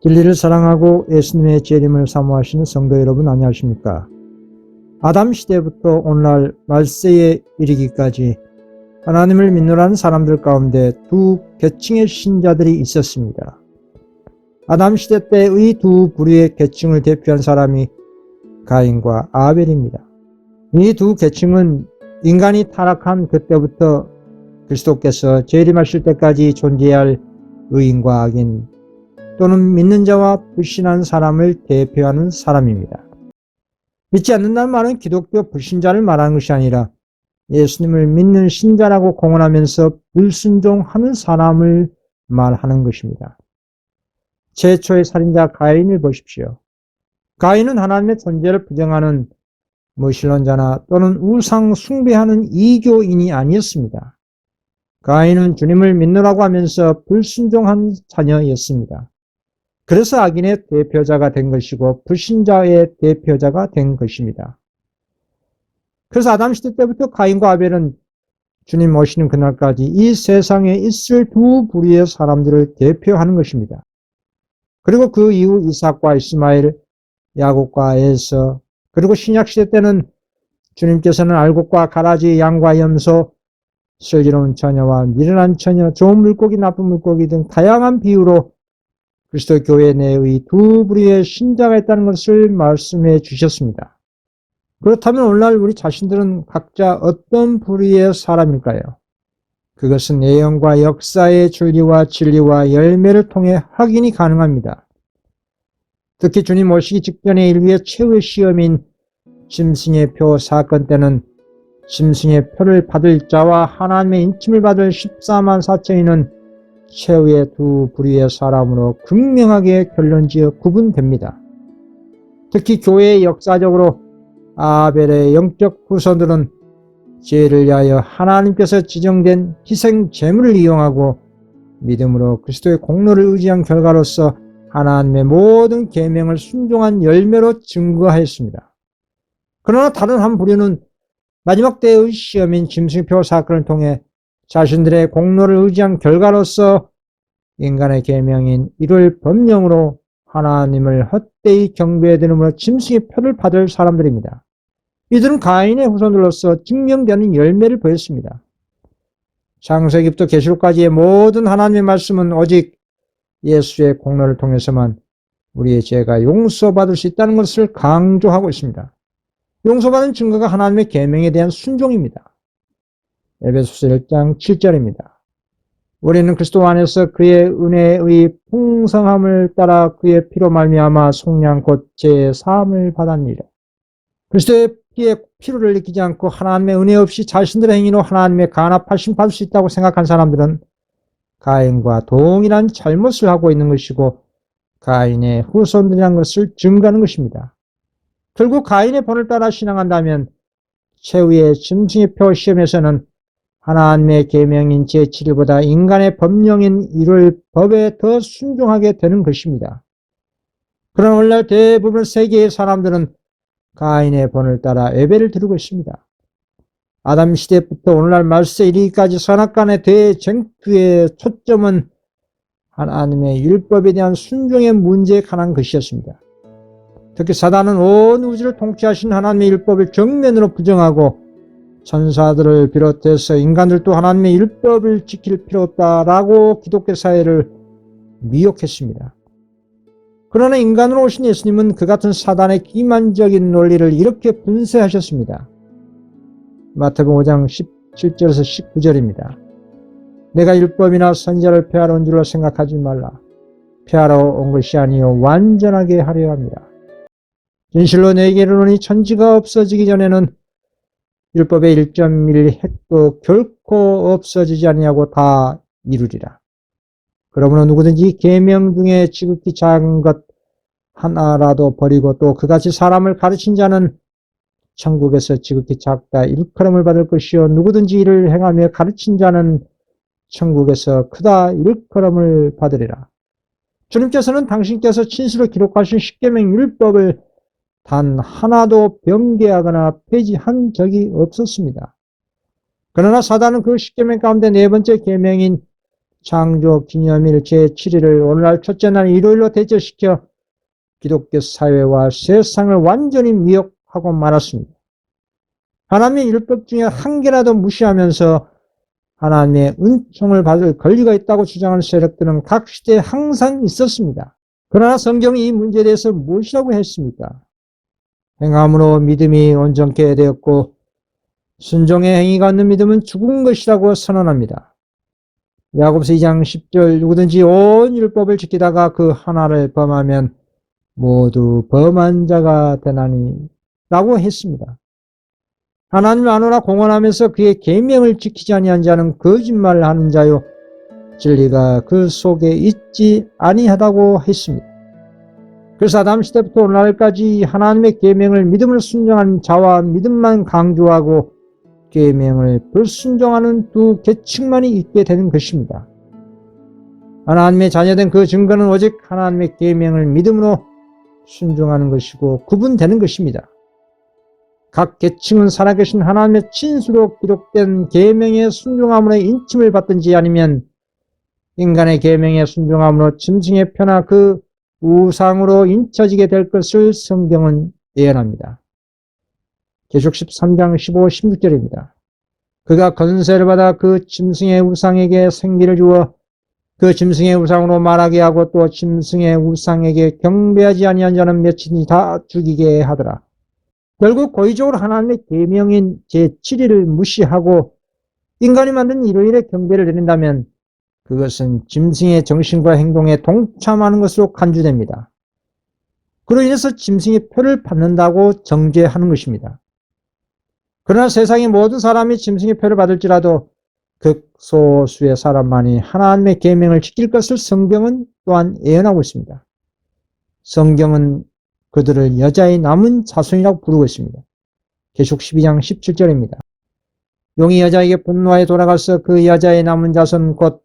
진리를 사랑하고 예수님의 재림을 사모하시는 성도 여러분 안녕하십니까? 아담 시대부터 오늘날 말세에 이르기까지 하나님을 믿노라는 사람들 가운데 두 계층의 신자들이 있었습니다. 아담 시대 때의 두 부류의 계층을 대표한 사람이 가인과 아벨입니다. 이 두 계층은 인간이 타락한 그때부터 그리스도께서 재림하실 때까지 존재할 의인과 악인 또는 믿는 자와 불신하는 사람을 대표하는 사람입니다. 믿지 않는다는 말은 기독교 불신자를 말하는 것이 아니라 예수님을 믿는 신자라고 공언하면서 불순종하는 사람을 말하는 것입니다. 최초의 살인자 가인을 보십시오. 가인은 하나님의 존재를 부정하는 무신론자나 또는 우상 숭배하는 이교인이 아니었습니다. 가인은 주님을 믿노라고 하면서 불순종한 자녀였습니다. 그래서 악인의 대표자가 된 것이고 불신자의 대표자가 된 것입니다. 그래서 아담 시대 때부터 가인과 아벨은 주님 오시는 그날까지 이 세상에 있을 두 부류의 사람들을 대표하는 것입니다. 그리고 그 이후 이삭과 이스마엘, 야곱과 에서, 그리고 신약시대 때는 주님께서는 알곡과 가라지, 양과 염소, 슬기로운 처녀와 미련한 처녀, 좋은 물고기, 나쁜 물고기 등 다양한 비유로 그리스도 교회 내의 두 부류의 신자가 있다는 것을 말씀해 주셨습니다. 그렇다면 오늘날 우리 자신들은 각자 어떤 부류의 사람일까요? 그것은 예언과 역사의 줄기와 진리와 열매를 통해 확인이 가능합니다. 특히 주님 오시기 직전의 인류의 최후의 시험인 짐승의 표 사건 때는 짐승의 표를 받을 자와 하나님의 인침을 받을 14만 4천인은 최후의 두 부류의 사람으로 극명하게 결론지어 구분됩니다. 특히 교회의 역사적으로 아벨의 영적 후손들은 죄를 위하여 하나님께서 지정된 희생 제물을 이용하고 믿음으로 그리스도의 공로를 의지한 결과로서 하나님의 모든 계명을 순종한 열매로 증거하였습니다. 그러나 다른 한 부류는 마지막 때의 시험인 짐승표 사건을 통해 자신들의 공로를 의지한 결과로서 인간의 계명인 이를 법령으로 하나님을 헛되이 경배되므로 짐승의 표를 받을 사람들입니다. 이들은 가인의 후손들로서 증명되는 열매를 보였습니다. 창세기부터 계시록까지의 모든 하나님의 말씀은 오직 예수의 공로를 통해서만 우리의 죄가 용서받을 수 있다는 것을 강조하고 있습니다. 용서받은 증거가 하나님의 계명에 대한 순종입니다. 에베소서 1장 7절입니다. 우리는 그리스도 안에서 그의 은혜의 풍성함을 따라 그의 피로 말미암아 속량 곧 죄의 사함을 받았느니라. 그리스도의 피에 필요를 느끼지 않고 하나님의 은혜 없이 자신들의 행위로 하나님의 간합하심 받을 수 있다고 생각한 사람들은 가인과 동일한 잘못을 하고 있는 것이고 가인의 후손들이라는 것을 증거하는 것입니다. 결국 가인의 본을 따라 신앙한다면 최후의 짐승의 표 시험에서는 하나님의 계명인 제7일보다 인간의 법령인 1월 법에 더 순종하게 되는 것입니다. 그러나 오늘날 대부분 세계의 사람들은 가인의 본을 따라 예배를 드리고 있습니다. 아담 시대부터 오늘날 말세 이르기까지 선악간의 대쟁투의 초점은 하나님의 율법에 대한 순종의 문제에 관한 것이었습니다. 특히 사단은 온 우주를 통치하신 하나님의 율법을 정면으로 부정하고 천사들을 비롯해서 인간들도 하나님의 율법을 지킬 필요 없다라고 기독교 사회를 미혹했습니다. 그러나 인간으로 오신 예수님은 그 같은 사단의 기만적인 논리를 이렇게 분쇄하셨습니다. 마태복음 5장 17절에서 19절입니다. 내가 율법이나 선지자를 폐하러 온 줄로 생각하지 말라. 폐하러 온 것이 아니요 완전하게 하려 합니다. 진실로 내게 이르노니 천지가 없어지기 전에는 율법의 1.1 획도 결코 없어지지 아니하고 다 이루리라. 그러므로 누구든지 계명 중에 지극히 작은 것 하나라도 버리고 또 그같이 사람을 가르친 자는 천국에서 지극히 작다 일컬음을 받을 것이요 누구든지 이를 행하며 가르친 자는 천국에서 크다 일컬음을 받으리라. 주님께서는 당신께서 친수로 기록하신 십계명 율법을 단 하나도 변개하거나 폐지한 적이 없었습니다. 그러나 사단은 그 십계명 가운데 네 번째 계명인 창조 기념일 제7일을 오늘날 첫째 날 일요일로 대절시켜 기독교 사회와 세상을 완전히 미혹하고 말았습니다. 하나님의 율법 중에 한 개라도 무시하면서 하나님의 은총을 받을 권리가 있다고 주장하는 세력들은 각 시대에 항상 있었습니다. 그러나 성경이 이 문제에 대해서 무엇이라고 했습니까? 행함으로 믿음이 온전케 되었고 순종의 행위가 없는 믿음은 죽은 것이라고 선언합니다. 야고보서 2장 10절 누구든지 온 율법을 지키다가 그 하나를 범하면 모두 범한 자가 되나니 라고 했습니다. 하나님 안오라 공언하면서 그의 계명을 지키지 아니한 자는 거짓말을 하는 자요 진리가 그 속에 있지 아니하다고 했습니다. 그래서 아담 시대부터 오늘날까지 하나님의 계명을 믿음을 순종하는 자와 믿음만 강조하고 계명을 불순종하는 두 계층만이 있게 되는 것입니다. 하나님의 자녀된 그 증거는 오직 하나님의 계명을 믿음으로 순종하는 것이고 구분되는 것입니다. 각 계층은 살아계신 하나님의 친수로 기록된 계명의 순종함으로 인침을 받든지 아니면 인간의 계명에 순종함으로 짐승의 표나 그 우상으로 인쳐지게 될 것을 성경은 예언합니다. 계시록 13장 15, 16절입니다. 그가 권세를 받아 그 짐승의 우상에게 생기를 주어 그 짐승의 우상으로 말하게 하고 또 짐승의 우상에게 경배하지 아니한 자는 몇이든지 다 죽이게 하더라. 결국 고의적으로 하나님의 계명인 제7일을 무시하고 인간이 만든 일요일에 경배를 드린다면 그것은 짐승의 정신과 행동에 동참하는 것으로 간주됩니다. 그로 인해서 짐승의 표를 받는다고 정죄하는 것입니다. 그러나 세상의 모든 사람이 짐승의 표를 받을지라도 극소수의 사람만이 하나님의 계명을 지킬 것을 성경은 또한 예언하고 있습니다. 성경은 그들을 여자의 남은 자손이라고 부르고 있습니다. 계시록 12장 17절입니다. 용이 여자에게 분노하여 돌아가서 그 여자의 남은 자손 곧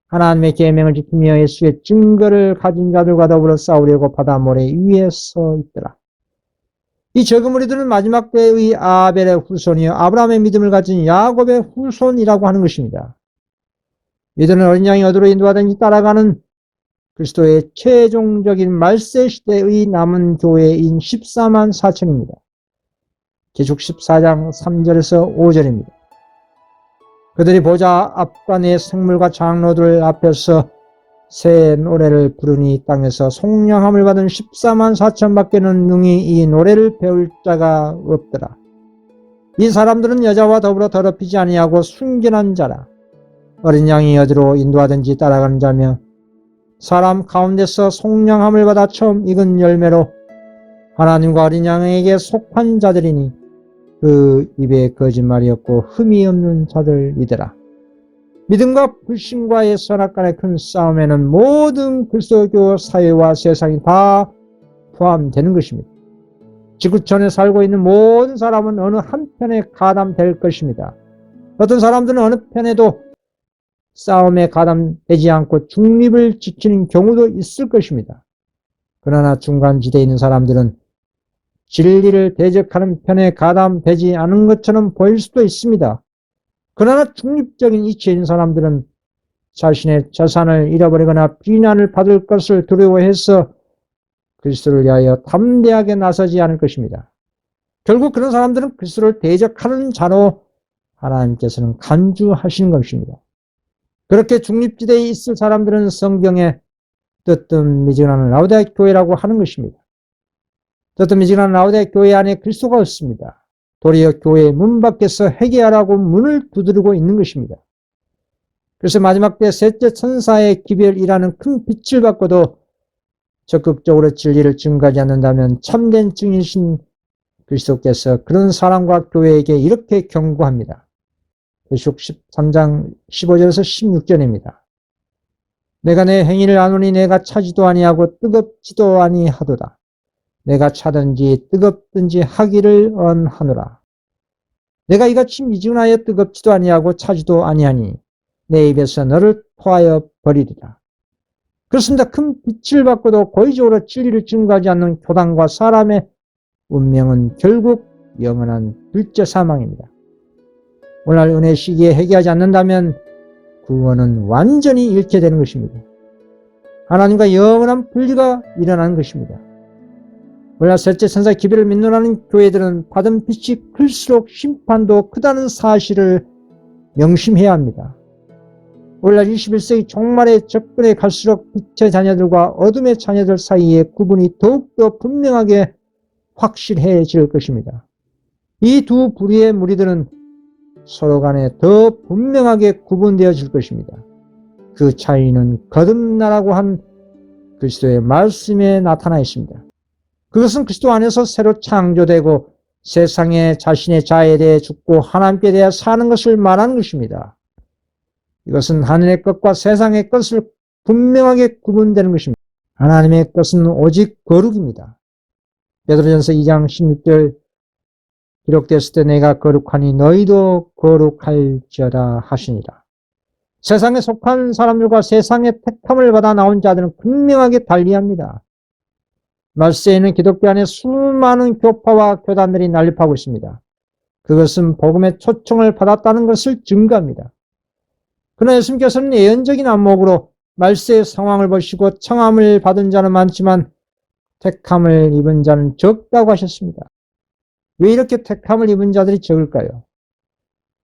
하나님의 계명을 지키며 예수의 증거를 가진 자들과 더불어 싸우려고 바다 모래 위에 서 있더라. 이 적은 무리들은 마지막 때의 아벨의 후손이요 아브라함의 믿음을 가진 야곱의 후손이라고 하는 것입니다. 이들은 어린 양이 어디로 인도하든지 따라가는 그리스도의 최종적인 말세 시대의 남은 교회인 14만 4천입니다. 계시록 14장 3절에서 5절입니다. 그들이 보좌 앞과 내 생물과 장로들 앞에서 새 노래를 부르니 땅에서 속량함을 받은 14만 4천 밖에는 능히 이 노래를 배울 자가 없더라. 이 사람들은 여자와 더불어 더럽히지 아니하고 순결한 자라. 어린 양이 어디로 인도하든지 따라가는 자며 사람 가운데서 속량함을 받아 처음 익은 열매로 하나님과 어린 양에게 속한 자들이니 그 입에 거짓말이 없고 흠이 없는 자들이더라. 믿음과 불신과의 선악간의 큰 싸움에는 모든 그리스도교 사회와 세상이 다 포함되는 것입니다. 지구촌에 살고 있는 모든 사람은 어느 한편에 가담될 것입니다. 어떤 사람들은 어느 편에도 싸움에 가담되지 않고 중립을 지키는 경우도 있을 것입니다. 그러나 중간지대에 있는 사람들은 진리를 대적하는 편에 가담되지 않은 것처럼 보일 수도 있습니다. 그러나 중립적인 이치에 있는 사람들은 자신의 재산을 잃어버리거나 비난을 받을 것을 두려워해서 그리스도를 위하여 담대하게 나서지 않을 것입니다. 결국 그런 사람들은 그리스도를 대적하는 자로 하나님께서는 간주하시는 것입니다. 그렇게 중립지대에 있을 사람들은 성경에 뜨뜻미지근한 라오디게아 교회라고 하는 것입니다. 뜨뜻미지근한 라오디게아 교회 안에 그리스도가 없습니다. 도리어 교회의 문 밖에서 회개하라고 문을 두드리고 있는 것입니다. 그래서 마지막 때 셋째 천사의 기별이라는 큰 빛을 받고도 적극적으로 진리를 증거하지 않는다면 참된 증인이신 그리스도께서 그런 사람과 교회에게 이렇게 경고합니다. 계시록 13장 15절에서 16절입니다. 내가 내 행위를 아노니 내가 차지도 아니하고 뜨겁지도 아니하도다. 내가 차든지 뜨겁든지 하기를 언하노라. 내가 이같이 미지근하여 뜨겁지도 아니하고 차지도 아니하니 내 입에서 너를 토하여 버리리라. 그렇습니다. 큰 빛을 받고도 고의적으로 진리를 증거하지 않는 교단과 사람의 운명은 결국 영원한 둘째 사망입니다. 오늘날 은혜 시기에 회개하지 않는다면 구원은 완전히 잃게 되는 것입니다. 하나님과 영원한 분리가 일어나는 것입니다. 물론 셋째 천사 기별을 믿노라는 교회들은 받은 빛이 클수록 심판도 크다는 사실을 명심해야 합니다. 오늘날 21세기 종말에 접근해 갈수록 빛의 자녀들과 어둠의 자녀들 사이의 구분이 더욱더 분명하게 확실해질 것입니다. 이 두 부류의 무리들은 서로 간에 더 분명하게 구분되어질 것입니다. 그 차이는 거듭나라고 한 그리스도의 말씀에 나타나 있습니다. 그것은 그리스도 안에서 새로 창조되고 세상에 자신의 자에 대해 죽고 하나님께 대해 사는 것을 말하는 것입니다. 이것은 하늘의 것과 세상의 것을 분명하게 구분되는 것입니다. 하나님의 것은 오직 거룩입니다. 베드로전서 2장 16절 기록되었을 때 내가 거룩하니 너희도 거룩할지어다 하시니라. 세상에 속한 사람들과 세상의 택함을 받아 나온 자들은 분명하게 달리합니다. 말세에는 기독교 안에 수많은 교파와 교단들이 난립하고 있습니다. 그것은 복음의 초청을 받았다는 것을 증거합니다. 그러나 예수님께서는 예언적인 안목으로 말세의 상황을 보시고 청함을 받은 자는 많지만 택함을 입은 자는 적다고 하셨습니다. 왜 이렇게 택함을 입은 자들이 적을까요?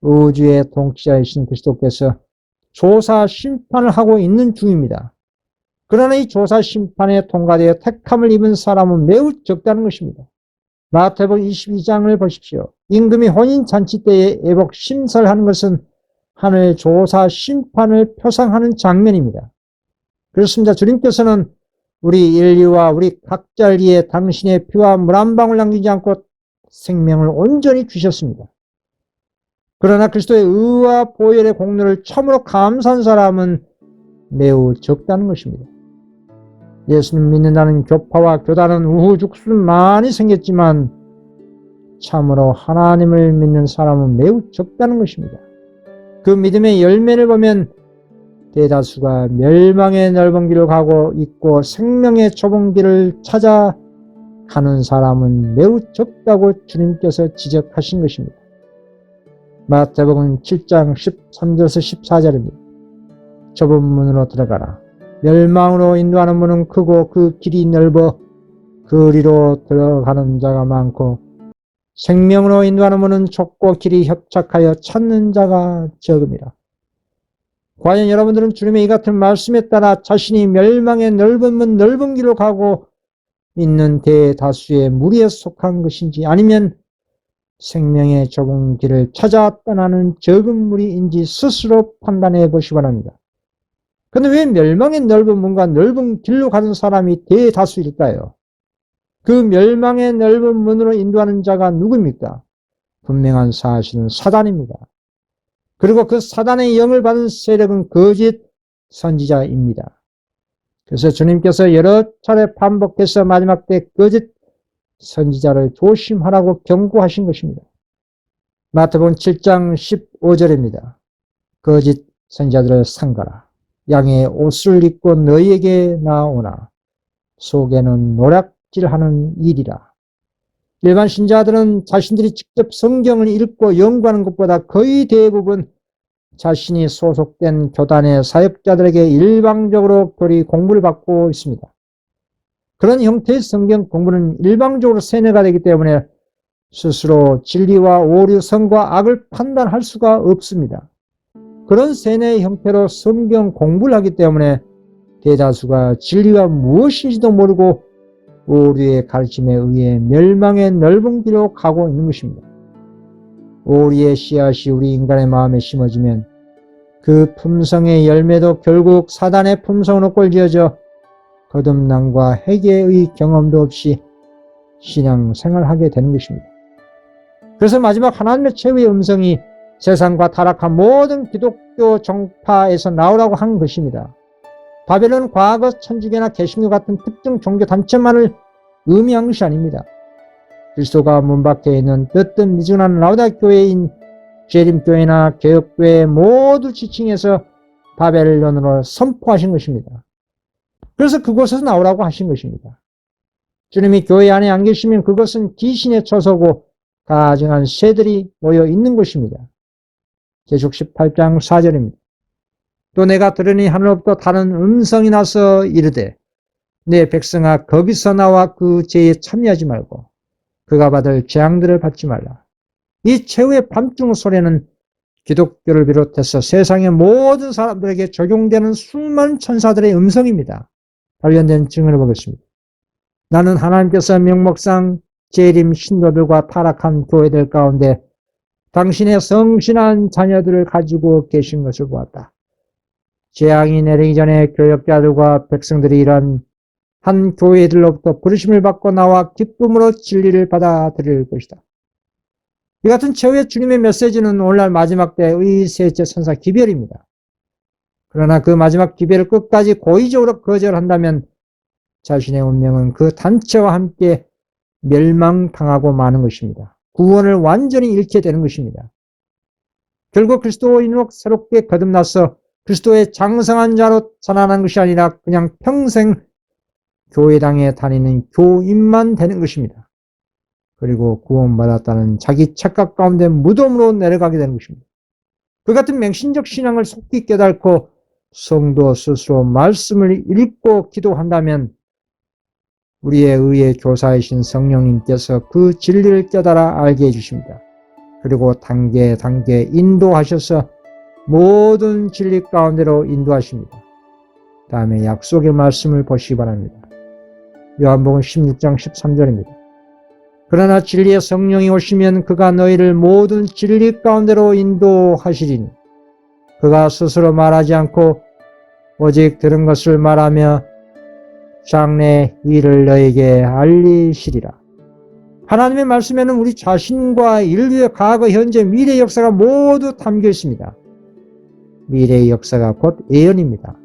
우주의 통치자이신 그리스도께서 조사 심판을 하고 있는 중입니다. 그러나 이 조사 심판에 통과되어 택함을 입은 사람은 매우 적다는 것입니다. 마태복음 22장을 보십시오. 임금이 혼인잔치 때에 애복 심사를 하는 것은 하늘 조사 심판을 표상하는 장면입니다. 그렇습니다. 주님께서는 우리 인류와 우리 각자를 위해 당신의 피와 물 한 방울 남기지 않고 생명을 온전히 주셨습니다. 그러나 그리스도의 의와 보혈의 공로를 참으로 감사한 사람은 매우 적다는 것입니다. 예수님 믿는다는 교파와 교단은 우후죽순 많이 생겼지만 참으로 하나님을 믿는 사람은 매우 적다는 것입니다. 그 믿음의 열매를 보면 대다수가 멸망의 넓은 길을 가고 있고 생명의 좁은 길을 찾아 가는 사람은 매우 적다고 주님께서 지적하신 것입니다. 마태복음 7장 13절에서 14절입니다. 좁은 문으로 들어가라. 멸망으로 인도하는 문은 크고 그 길이 넓어 그리로 들어가는 자가 많고 생명으로 인도하는 문은 좁고 길이 협착하여 찾는 자가 적음이라. 과연 여러분들은 주님의 이 같은 말씀에 따라 자신이 멸망의 넓은 문 넓은 길로 가고 있는 대다수의 무리에 속한 것인지 아니면 생명의 좁은 길을 찾아 떠나는 적은 무리인지 스스로 판단해 보시기 바랍니다. 그런데 왜 멸망의 넓은 문과 넓은 길로 가는 사람이 대다수일까요? 그 멸망의 넓은 문으로 인도하는 자가 누구입니까? 분명한 사실은 사단입니다. 그리고 그 사단의 영을 받은 세력은 거짓 선지자입니다. 그래서 주님께서 여러 차례 반복해서 마지막 때 거짓 선지자를 조심하라고 경고하신 것입니다. 마태복음 7장 15절입니다. 거짓 선지자들을 삼가라. 양의 옷을 입고 너희에게 나오나 속에는 노략질하는 일이라. 일반 신자들은 자신들이 직접 성경을 읽고 연구하는 것보다 거의 대부분 자신이 소속된 교단의 사역자들에게 일방적으로 교리 공부를 받고 있습니다. 그런 형태의 성경 공부는 일방적으로 세뇌가 되기 때문에 스스로 진리와 오류, 선과 악을 판단할 수가 없습니다. 그런 세뇌의 형태로 성경 공부를 하기 때문에 대다수가 진리가 무엇인지도 모르고 오류의 가르침에 의해 멸망의 넓은 길로 가고 있는 것입니다. 오류의 씨앗이 우리 인간의 마음에 심어지면 그 품성의 열매도 결국 사단의 품성으로 꼴지어져 거듭남과 회개의 경험도 없이 신앙생활을 하게 되는 것입니다. 그래서 마지막 하나님의 최후의 음성이 세상과 타락한 모든 기독교 정파에서 나오라고 한 것입니다. 바벨론은 과거 천주교나 개신교 같은 특정 종교 단체만을 의미한 것이 아닙니다. 그리스도가 문 밖에 있는 어떤 미진한 라우다 교회인 재림교회나 개혁교회 모두 지칭해서 바벨론으로 선포하신 것입니다. 그래서 그곳에서 나오라고 하신 것입니다. 주님이 교회 안에 안 계시면 그것은 귀신의 처소고 가증한 새들이 모여 있는 곳입니다. 계시록 18장 4절입니다. 또 내가 들으니 하늘로부터 다른 음성이 나서 이르되 내 백성아 거기서 나와 그 죄에 참여하지 말고 그가 받을 재앙들을 받지 말라. 이 최후의 밤중 소리는 기독교를 비롯해서 세상의 모든 사람들에게 적용되는 수많은 천사들의 음성입니다. 관련된 증언을 보겠습니다. 나는 하나님께서 명목상 재림 신도들과 타락한 교회들 가운데 당신의 성신한 자녀들을 가지고 계신 것을 보았다. 재앙이 내리기 전에 교역자들과 백성들이 이런 한 교회들로부터 부르심을 받고 나와 기쁨으로 진리를 받아들일 것이다. 이 같은 최후의 주님의 메시지는 오늘날 마지막 때의 셋째 천사 기별입니다. 그러나 그 마지막 기별을 끝까지 고의적으로 거절한다면 자신의 운명은 그 단체와 함께 멸망당하고 마는 것입니다. 구원을 완전히 잃게 되는 것입니다. 결국 그리스도인으로 새롭게 거듭나서 그리스도의 장성한 자로 살아난 것이 아니라 그냥 평생 교회당에 다니는 교인만 되는 것입니다. 그리고 구원받았다는 자기 착각 가운데 무덤으로 내려가게 되는 것입니다. 그 같은 맹신적 신앙을 속히 깨닫고 성도 스스로 말씀을 읽고 기도한다면 우리의 의의 교사이신 성령님께서 그 진리를 깨달아 알게 해주십니다. 그리고 단계 인도하셔서 모든 진리 가운데로 인도하십니다. 다음에 약속의 말씀을 보시기 바랍니다. 요한복음 16장 13절입니다. 그러나 진리의 성령이 오시면 그가 너희를 모든 진리 가운데로 인도하시리니 그가 스스로 말하지 않고 오직 들은 것을 말하며 장래 일을 너에게 알리시리라. 하나님의 말씀에는 우리 자신과 인류의 과거, 현재, 미래의 역사가 모두 담겨 있습니다. 미래의 역사가 곧 예언입니다.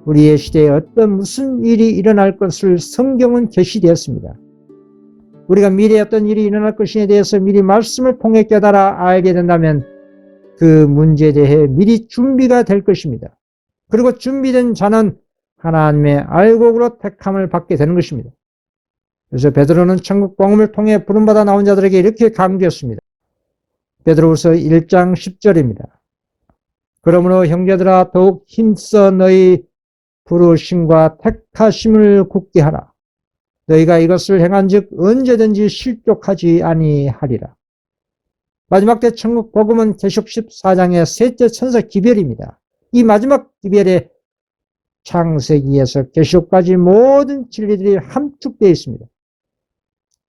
우리의 시대에 무슨 일이 일어날 것을 성경은 계시되었습니다. 우리가 미래에 어떤 일이 일어날 것에 대해서 미리 말씀을 통해 깨달아 알게 된다면 그 문제에 대해 미리 준비가 될 것입니다. 그리고 준비된 자는 하나님의 알곡으로 택함을 받게 되는 것입니다. 그래서 베드로는 천국 복음을 통해 부름받아 나온 자들에게 이렇게 강조했습니다. 베드로후서 1장 10절입니다. 그러므로 형제들아 더욱 힘써 너희 부르심과 택하심을 굳게 하라. 너희가 이것을 행한즉 언제든지 실족하지 아니하리라. 마지막 때 천국 복음은 계시록 14장의 셋째 천사 기별입니다. 이 마지막 기별에 창세기에서 계시록까지 모든 진리들이 함축되어 있습니다.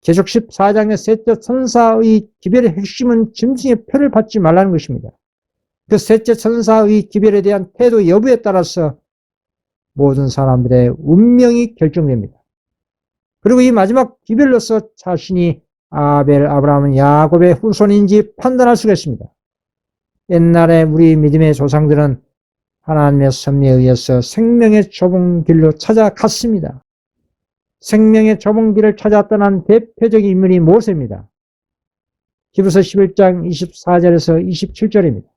계시록 14장의 셋째 천사의 기별의 핵심은 짐승의 표를 받지 말라는 것입니다. 그 셋째 천사의 기별에 대한 태도 여부에 따라서 모든 사람들의 운명이 결정됩니다. 그리고 이 마지막 기별로서 자신이 아벨, 아브라함은 야곱의 후손인지 판단할 수가 있습니다. 옛날에 우리 믿음의 조상들은 하나님의 섭리에 의해서 생명의 좁은 길로 찾아갔습니다. 생명의 좁은 길을 찾아 떠난 대표적인 인물이 모세입니다. 히브리서 11장 24절에서 27절입니다.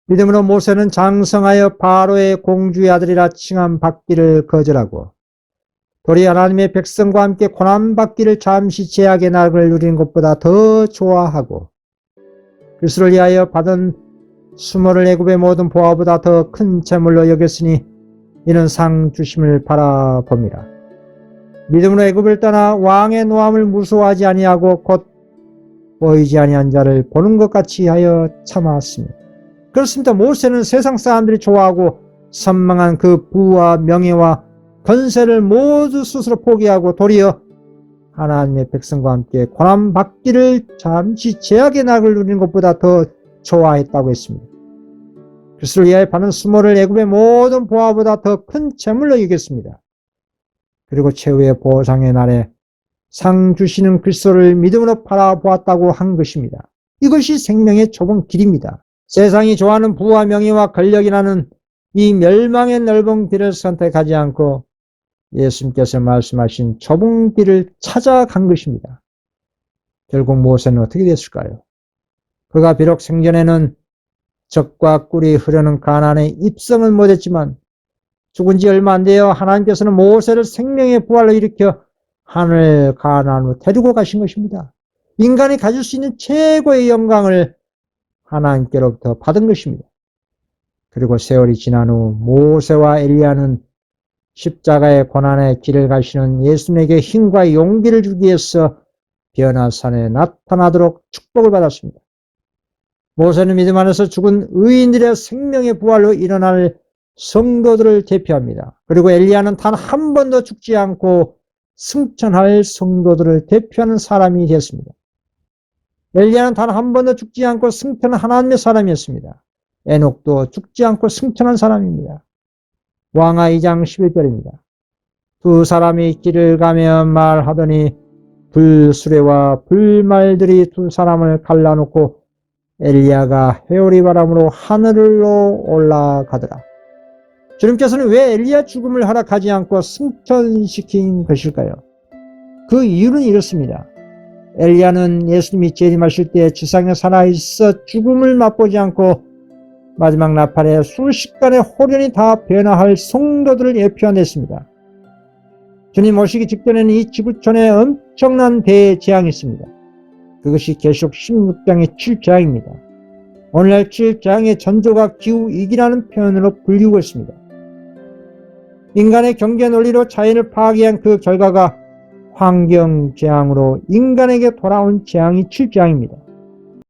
믿음으로 모세는 장성하여 바로의 공주의 아들이라 칭함 받기를 거절하고 도리 하나님의 백성과 함께 고난받기를 잠시 제약의 낙을 누리는 것보다 더 좋아하고 그리스도를 위하여 받은 수모를 애굽의 모든 보화보다 더 큰 재물로 여겼으니 이는 상 주심을 바라봅니다. 믿음으로 애굽을 떠나 왕의 노함을 무서워하지 아니하고 곧 보이지 아니한 자를 보는 것 같이 하여 참았습니다. 그렇습니다. 모세는 세상 사람들이 좋아하고 선망한 그 부와 명예와 권세를 모두 스스로 포기하고 도리어 하나님의 백성과 함께 고난받기를 잠시 제약의 낙을 누리는 것보다 더 좋아했다고 했습니다. 그리스도를 위하여 받은 수모를 애굽의 모든 보화보다 더 큰 재물로 여겼습니다. 그리고 최후의 보상의 날에 상 주시는 그리스도를 믿음으로 바라보았다고 한 것입니다. 이것이 생명의 좁은 길입니다. 세상이 좋아하는 부와 명예와 권력이라는 이 멸망의 넓은 길을 선택하지 않고 예수님께서 말씀하신 좁은 길을 찾아간 것입니다. 결국 모세는 어떻게 됐을까요? 그가 비록 생전에는 젖과 꿀이 흐르는 가나안에 입성을 못했지만 죽은 지 얼마 안 되어 하나님께서는 모세를 생명의 부활로 일으켜 하늘 가나안으로 데리고 가신 것입니다. 인간이 가질 수 있는 최고의 영광을 하나님께로부터 받은 것입니다. 그리고 세월이 지난 후 모세와 엘리야는 십자가의 고난의 길을 가시는 예수님에게 힘과 용기를 주기 위해서 변화산에 나타나도록 축복을 받았습니다. 모세는 믿음 안에서 죽은 의인들의 생명의 부활로 일어날 성도들을 대표합니다. 그리고 엘리야는 단 한 번도 죽지 않고 승천할 성도들을 대표하는 사람이 되었습니다. 엘리야는 단 한 번도 죽지 않고 승천한 하나님의 사람이었습니다. 에녹도 죽지 않고 승천한 사람입니다. 왕하 2장 11절입니다. 두 사람이 길을 가며 말하더니 불수레와 불말들이 두 사람을 갈라놓고 엘리야가 회오리 바람으로 하늘로 올라가더라. 주님께서는 왜 엘리야 죽음을 허락하지 않고 승천시킨 것일까요? 그 이유는 이렇습니다. 엘리야는 예수님이 재림하실 때 지상에 살아있어 죽음을 맛보지 않고 마지막 나팔에 순식간에 홀연히 다 변화할 성도들을 예표하냈습니다. 주님 오시기 직전에는 이 지구촌에 엄청난 대재앙이 있습니다. 그것이 계시록 16장의 7재앙입니다. 오늘날 7재앙의 전조가 기후위기라는 표현으로 불리고 있습니다. 인간의 경제 논리로 자연을 파괴한 그 결과가 환경재앙으로 인간에게 돌아온 재앙이 7재앙입니다.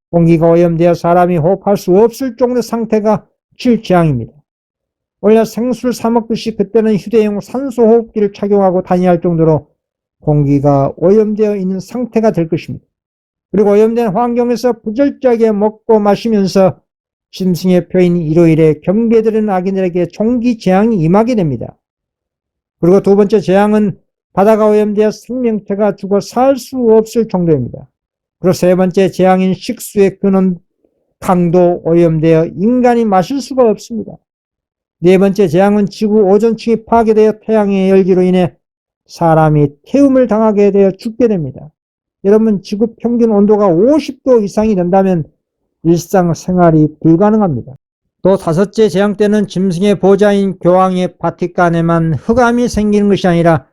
공기가 오염되어 사람이 호흡할 수 없을 정도의 상태가 7재앙입니다. 원래 생수를 사 먹듯이 그때는 휴대용 산소호흡기를 착용하고 다녀야 할 정도로 공기가 오염되어 있는 상태가 될 것입니다. 그리고 오염된 환경에서 부절제하게 먹고 마시면서 짐승의 표인 일요일에 경배드리는 악인들에게 종기재앙이 임하게 됩니다. 그리고 두 번째 재앙은 바다가 오염되어 생명체가 죽어 살 수 없을 정도입니다. 그리고 세 번째 재앙인 식수의 근원 강도 오염되어 인간이 마실 수가 없습니다. 네 번째 재앙은 지구 오존층이 파괴되어 태양의 열기로 인해 사람이 태움을 당하게 되어 죽게 됩니다. 여러분, 지구 평균 온도가 50도 이상이 된다면 일상생활이 불가능합니다. 또 다섯째 재앙 때는 짐승의 보좌인 교황의 바티칸에만 흑암이 생기는 것이 아니라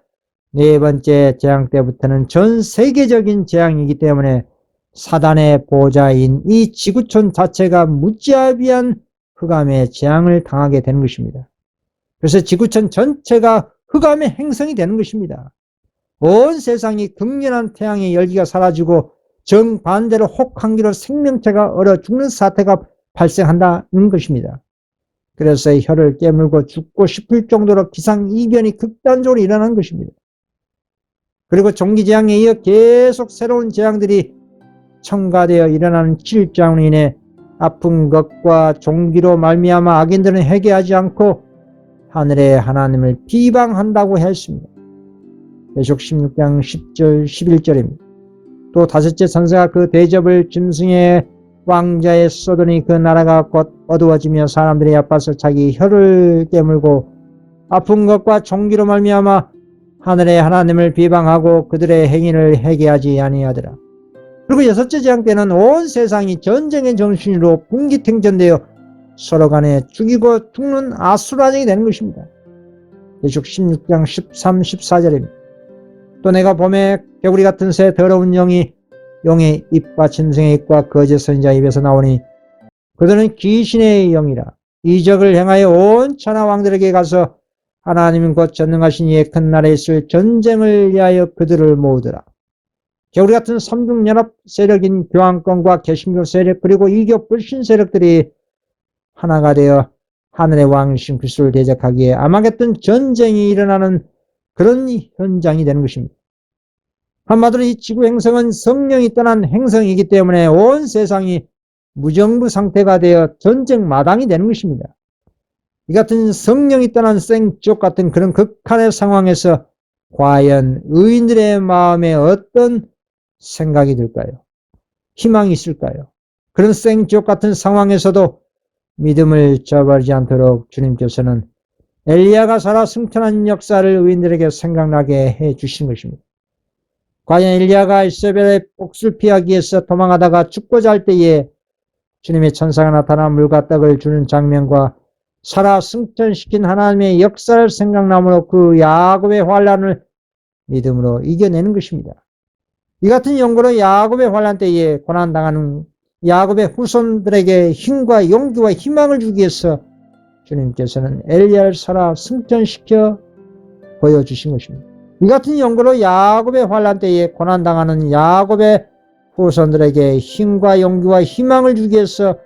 네 번째 재앙 때부터는 전 세계적인 재앙이기 때문에 사단의 보좌인 이 지구촌 자체가 무지아비한 흑암의 재앙을 당하게 되는 것입니다. 그래서 지구촌 전체가 흑암의 행성이 되는 것입니다. 온 세상이 극렬한 태양의 열기가 사라지고 정반대로 혹한기로 생명체가 얼어 죽는 사태가 발생한다는 것입니다. 그래서 혀를 깨물고 죽고 싶을 정도로 기상이변이 극단적으로 일어나는 것입니다. 그리고 종기재앙에 이어 계속 새로운 재앙들이 첨가되어 일어나는 7재앙으로 인해 아픈 것과 종기로 말미암아 악인들은 회개하지 않고 하늘의 하나님을 비방한다고 했습니다. 계시록 16장 10절 11절입니다. 또 다섯째 천사가 그 대접을 짐승의 왕자에 쏘더니 그 나라가 곧 어두워지며 사람들이 아파서 자기 혀를 깨물고 아픈 것과 종기로 말미암아 하늘의 하나님을 비방하고 그들의 행위를 회개하지 아니하더라. 그리고 여섯째 재앙 때는 온 세상이 전쟁의 정신으로 분기탱전되어 서로 간에 죽이고 죽는 아수라장이 되는 것입니다. 계시록 16장 13, 14절입니다. 또 내가 봄에 개구리 같은 새 더러운 영이 용의 입과 짐승의 입과 거짓 선지자 입에서 나오니 그들은 귀신의 영이라 이적을 행하여 온 천하 왕들에게 가서 하나님 곧 전능하신 이의 큰 나라에 있을 전쟁을 위하여 그들을 모으더라. 개구리 같은 삼중연합 세력인 교황권과 개신교 세력 그리고 이교 불신 세력들이 하나가 되어 하늘의 왕이신 그리스도를 대적하기에 아마겟돈 전쟁이 일어나는 그런 현장이 되는 것입니다. 한마디로 이 지구 행성은 성령이 떠난 행성이기 때문에 온 세상이 무정부 상태가 되어 전쟁 마당이 되는 것입니다. 이 같은 성령이 떠난 생지옥 같은 그런 극한의 상황에서 과연 의인들의 마음에 어떤 생각이 들까요? 희망이 있을까요? 그런 생지옥 같은 상황에서도 믿음을 저버리지 않도록 주님께서는 엘리야가 살아 승천한 역사를 의인들에게 생각나게 해 주신 것입니다. 과연 엘리야가 이세벨의 복수를 피하기 위해서 도망하다가 죽고자 할 때에 주님의 천사가 나타나 물과 떡을 주는 장면과 살아 승천시킨 하나님의 역사를 생각나므로 그 야곱의 환란을 믿음으로 이겨내는 것입니다. 이 같은 연고로 야곱의 환란 때에 고난당하는 야곱의 후손들에게 힘과 용기와 희망을 주기 위해서 주님께서는 엘리야를 살아 승천시켜 보여주신 것입니다. 이 같은 연고로 야곱의 환난 때에 고난당하는 야곱의 후손들에게 힘과 용기와 희망을 주기 위해서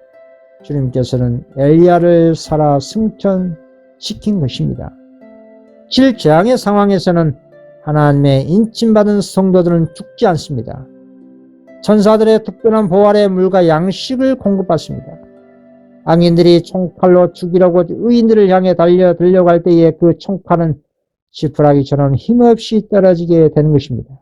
주님께서는 엘리야를 살아 승천시킨 것입니다. 질재앙의 상황에서는 하나님의 인침받은 성도들은 죽지 않습니다. 천사들의 특별한 보호 아래 물과 양식을 공급받습니다. 악인들이 총칼로 죽이려고 의인들을 향해 달려들려고 할 때에 그 총칼은 지푸라기처럼 힘없이 떨어지게 되는 것입니다.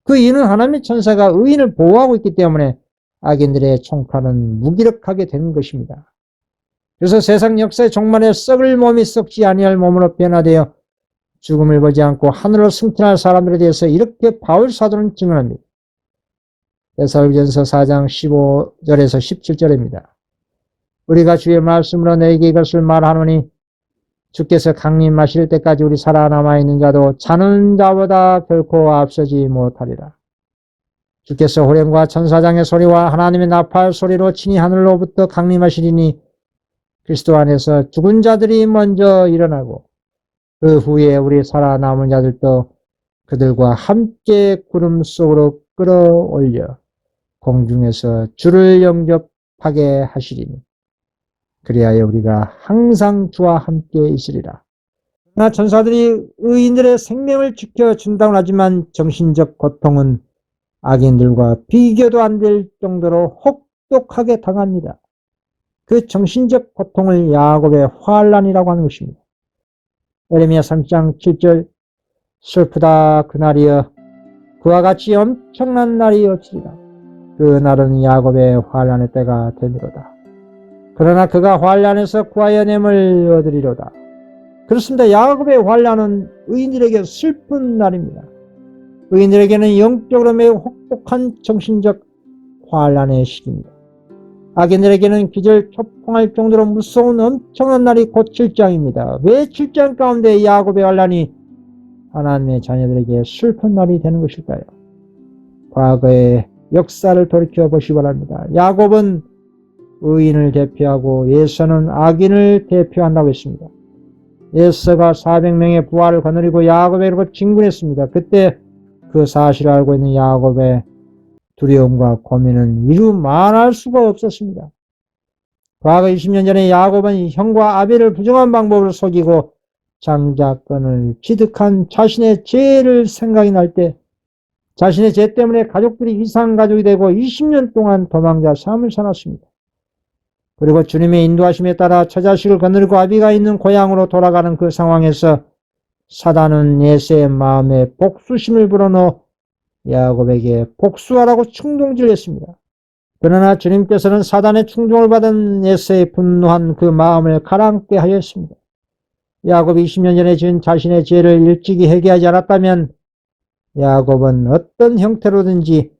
그 이유는 하나님의 천사가 의인을 보호하고 있기 때문에 악인들의 총칼은 무기력하게 되는 것입니다. 그래서 세상 역사의 종말에 썩을 몸이 썩지 아니할 몸으로 변화되어 죽음을 보지 않고 하늘로 승천할 사람들에 대해서 이렇게 바울 사도는 증언합니다. 데살로니가전서 4장 15절에서 17절입니다. 우리가 주의 말씀으로 너에게 이것을 말하노니 주께서 강림하실 때까지 우리 살아남아 있는 자도 자는 자보다 결코 앞서지 못하리라. 주께서 호령과 천사장의 소리와 하나님의 나팔 소리로 친히 하늘로부터 강림하시리니 그리스도 안에서 죽은 자들이 먼저 일어나고 그 후에 우리 살아남은 자들도 그들과 함께 구름 속으로 끌어올려 공중에서 주를 영접하게 하시리니 그리하여 우리가 항상 주와 함께 있으리라. 그러나 천사들이 의인들의 생명을 지켜준다고 하지만 정신적 고통은 악인들과 비교도 안 될 정도로 혹독하게 당합니다. 그 정신적 고통을 야곱의 환난이라고 하는 것입니다. 예레미야 3장 7절 슬프다 그날이여 그와 같이 엄청난 날이 없으리라. 그 날은 야곱의 환난의 때가 되리로다. 그러나 그가 환난에서 구하여 냄을 얻으리로다. 그렇습니다. 야곱의 환난은 의인들에게 슬픈 날입니다. 의인들에게는 영적으로 매우 혹독한 정신적 환난의 시기입니다. 악인들에게는 기절초풍할 정도로 무서운 엄청난 날이 곧 7장입니다. 왜 7장 가운데 야곱의 환난이 하나님의 자녀들에게 슬픈 날이 되는 것일까요? 과거의 역사를 돌이켜 보시기 바랍니다. 야곱은 의인을 대표하고 에서는 악인을 대표한다고 했습니다. 에서가 400명의 부하를 거느리고 야곱에게로 진군했습니다. 그때 그 사실을 알고 있는 야곱의 두려움과 고민은 이루 말할 수가 없었습니다. 과거 20년 전에 야곱은 형과 아벨을 부정한 방법으로 속이고 장자권을 취득한 자신의 죄를 생각이 날 때 자신의 죄 때문에 가족들이 이상가족이 되고 20년 동안 도망자 삶을 살았습니다. 그리고 주님의 인도하심에 따라 처자식을 거느리고 아비가 있는 고향으로 돌아가는 그 상황에서 사단은 에서의 마음에 복수심을 불어넣어 야곱에게 복수하라고 충동질을 했습니다. 그러나 주님께서는 사단의 충동을 받은 에서의 분노한 그 마음을 가라앉게 하였습니다. 야곱이 20년 전에 지은 자신의 죄를 일찍이 회개하지 않았다면 야곱은 어떤 형태로든지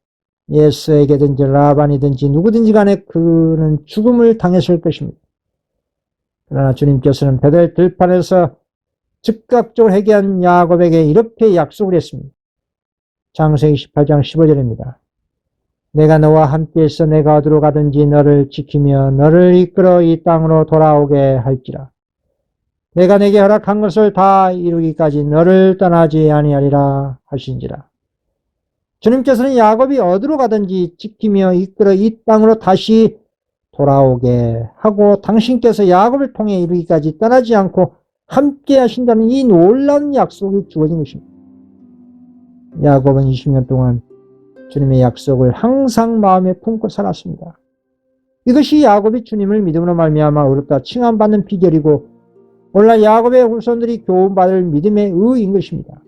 에서에게든지 라반이든지 누구든지 간에 그는 죽음을 당했을 것입니다. 그러나 주님께서는 베델 들판에서 즉각적으로 회개한 야곱에게 이렇게 약속을 했습니다. 창세기 18장 15절입니다. 내가 너와 함께 있어 내가 어디로 가든지 너를 지키며 너를 이끌어 이 땅으로 돌아오게 할지라. 내가 내게 허락한 것을 다 이루기까지 너를 떠나지 아니하리라 하신지라. 주님께서는 야곱이 어디로 가든지 지키며 이끌어 이 땅으로 다시 돌아오게 하고 당신께서 야곱을 통해 이루기까지 떠나지 않고 함께 하신다는 이 놀라운 약속이 주어진 것입니다. 야곱은 20년 동안 주님의 약속을 항상 마음에 품고 살았습니다. 이것이 야곱이 주님을 믿음으로 말미암아 의롭다 칭함받는 비결이고 오늘날 야곱의 후손들이 교훈받을 믿음의 의인 것입니다.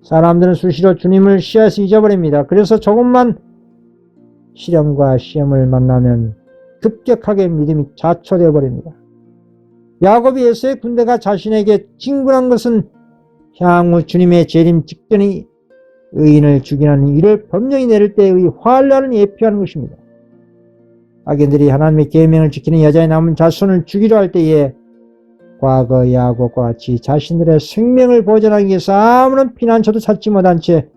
사람들은 수시로 주님을 시야에서 잊어버립니다. 그래서 조금만 시련과 시험을 만나면 급격하게 믿음이 좌초되어 버립니다. 야곱이 에서의 군대가 자신에게 진군한 것은 향후 주님의 재림 직전에 의인을 죽이는 이를 법령이 내릴 때의 환란을 예표하는 것입니다. 악인들이 하나님의 계명을 지키는 여자의 남은 자손을 죽이려 할 때에 과거 야곱과 같이 자신들의 생명을 보존하기 위해서 아무런 피난처도 찾지 못한 채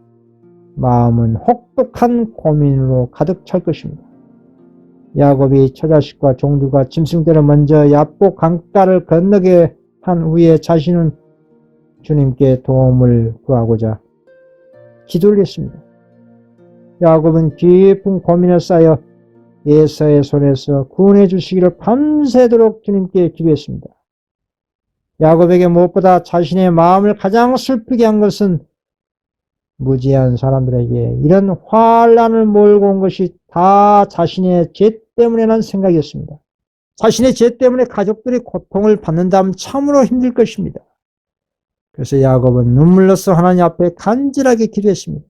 마음은 혹독한 고민으로 가득 찰 것입니다. 야곱이 처자식과 종들과 짐승들을 먼저 야복 강가를 건너게 한 후에 자신은 주님께 도움을 구하고자 기도를 했습니다. 야곱은 깊은 고민에 쌓여 에서의 손에서 구원해 주시기를 밤새도록 주님께 기도했습니다. 야곱에게 무엇보다 자신의 마음을 가장 슬프게 한 것은 무지한 사람들에게 이런 환난을 몰고 온 것이 다 자신의 죄 때문에 난 생각이었습니다. 자신의 죄 때문에 가족들이 고통을 받는다면 참으로 힘들 것입니다. 그래서 야곱은 눈물로써 하나님 앞에 간절하게 기도했습니다.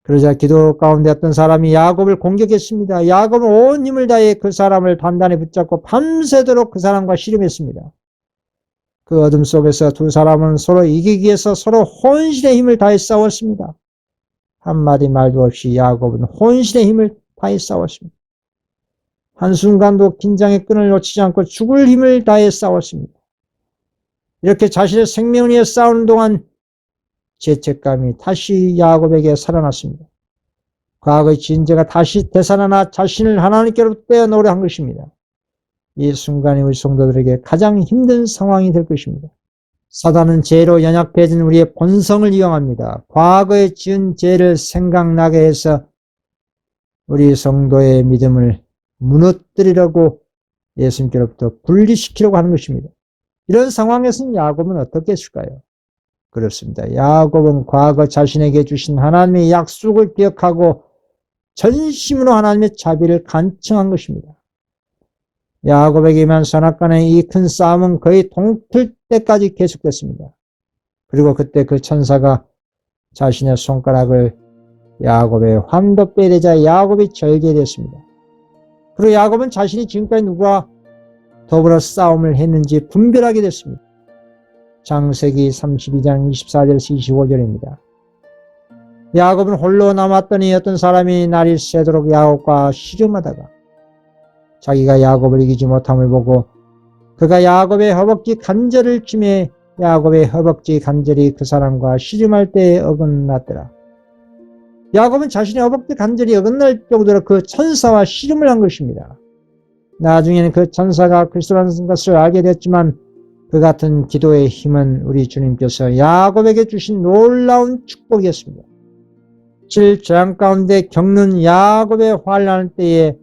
그러자 기도 가운데 어떤 사람이 야곱을 공격했습니다. 야곱은 온 힘을 다해 그 사람을 단단히 붙잡고 밤새도록 그 사람과 씨름했습니다. 그 어둠 속에서 두 사람은 서로 이기기 위해서 서로 혼신의 힘을 다해 싸웠습니다. 한마디 말도 없이 야곱은 혼신의 힘을 다해 싸웠습니다. 한순간도 긴장의 끈을 놓치지 않고 죽을 힘을 다해 싸웠습니다. 이렇게 자신의 생명을 위해 싸우는 동안 죄책감이 다시 야곱에게 살아났습니다. 과거의 진죄가 다시 되살아나 자신을 하나님께로 떼어놓으려 한 것입니다. 이 순간이 우리 성도들에게 가장 힘든 상황이 될 것입니다. 사단은 죄로 연약해진 우리의 본성을 이용합니다. 과거에 지은 죄를 생각나게 해서 우리 성도의 믿음을 무너뜨리려고 예수님께로부터 분리시키려고 하는 것입니다. 이런 상황에서는 야곱은 어떻게 했을까요? 그렇습니다. 야곱은 과거 자신에게 주신 하나님의 약속을 기억하고 전심으로 하나님의 자비를 간청한 것입니다. 야곱에게 임한 선악간의 이 큰 싸움은 거의 동틀 때까지 계속됐습니다. 그리고 그때 그 천사가 자신의 손가락을 야곱의 환도뼈에 대자 야곱이 절개됐습니다. 그리고 야곱은 자신이 지금까지 누구와 더불어 싸움을 했는지 분별하게 됐습니다. 창세기 32장 24절에서 25절입니다. 야곱은 홀로 남았더니 어떤 사람이 날이 새도록 야곱과 씨름하다가 자기가 야곱을 이기지 못함을 보고 그가 야곱의 허벅지 관절을 치매 야곱의 허벅지 관절이 그 사람과 씨름할 때에 어긋났더라. 야곱은 자신의 허벅지 관절이 어긋날 정도로 그 천사와 씨름을 한 것입니다. 나중에는 그 천사가 그리스도라는 것을 알게 됐지만 그 같은 기도의 힘은 우리 주님께서 야곱에게 주신 놀라운 축복이었습니다. 재앙 가운데 겪는 야곱의 환난 때에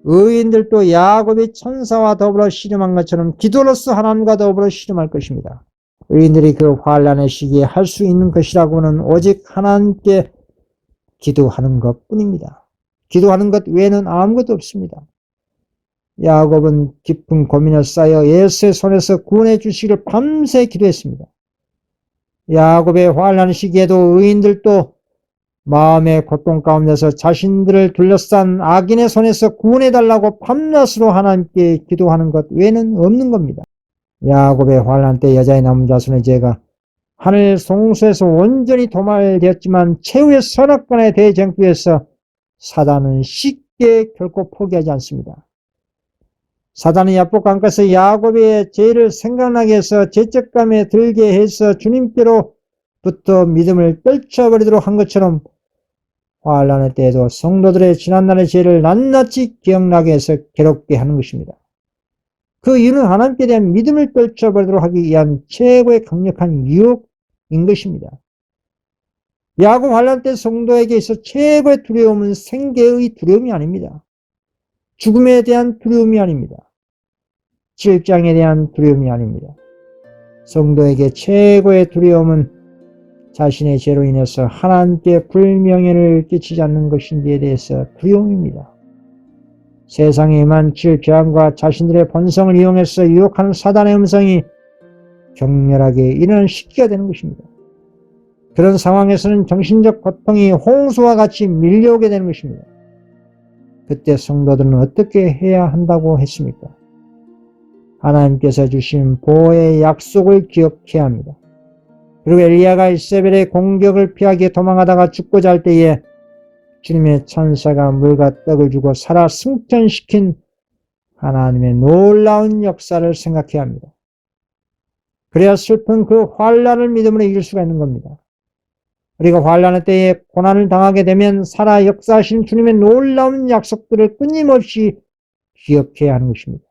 의인들도 야곱이 천사와 더불어 씨름한 것처럼 기도로서 하나님과 더불어 씨름할 것입니다. 의인들이 그 환난의 시기에 할 수 있는 것이라고는 오직 하나님께 기도하는 것뿐입니다. 기도하는 것 외에는 아무것도 없습니다. 야곱은 깊은 고민에 쌓여 에서의 손에서 구원해 주시기를 밤새 기도했습니다. 야곱의 환난 시기에도 의인들도 마음의 고통 가운데서 자신들을 둘러싼 악인의 손에서 구원해달라고 밤낮으로 하나님께 기도하는 것 외에는 없는 겁니다. 야곱의 환난 때 여자의 남은 자손의 죄가 하늘 송수에서 온전히 도말되었지만 최후의 선악간의 대쟁투에서 사단은 쉽게 결코 포기하지 않습니다. 사단은 야복 강가에서 야곱의 죄를 생각나게 해서 죄책감에 들게 해서 주님께로부터 믿음을 떨쳐버리도록 한 것처럼 환난의 때에도 성도들의 지난날의 죄를 낱낱이 기억나게 해서 괴롭게 하는 것입니다. 그 이유는 하나님께 대한 믿음을 떨쳐버리도록 하기 위한 최고의 강력한 유혹인 것입니다. 야곱 환난 때 성도에게 있어 최고의 두려움은 생계의 두려움이 아닙니다. 죽음에 대한 두려움이 아닙니다. 질장에 대한 두려움이 아닙니다. 성도에게 최고의 두려움은 자신의 죄로 인해서 하나님께 불명예를 끼치지 않는 것인지에 대해서 두려움입니다. 세상에 임한 질병과 자신들의 본성을 이용해서 유혹하는 사단의 음성이 격렬하게 일어나는 시기가 되는 것입니다. 그런 상황에서는 정신적 고통이 홍수와 같이 밀려오게 되는 것입니다. 그때 성도들은 어떻게 해야 한다고 했습니까? 하나님께서 주신 보호의 약속을 기억해야 합니다. 그리고 엘리야가 이세벨의 공격을 피하기에 도망하다가 죽고자 할 때에 주님의 천사가 물과 떡을 주고 살아 승천시킨 하나님의 놀라운 역사를 생각해야 합니다. 그래야 슬픈 그 환난을 믿음으로 이길 수가 있는 겁니다. 우리가 환란의 때에 고난을 당하게 되면 살아 역사하신 주님의 놀라운 약속들을 끊임없이 기억해야 하는 것입니다.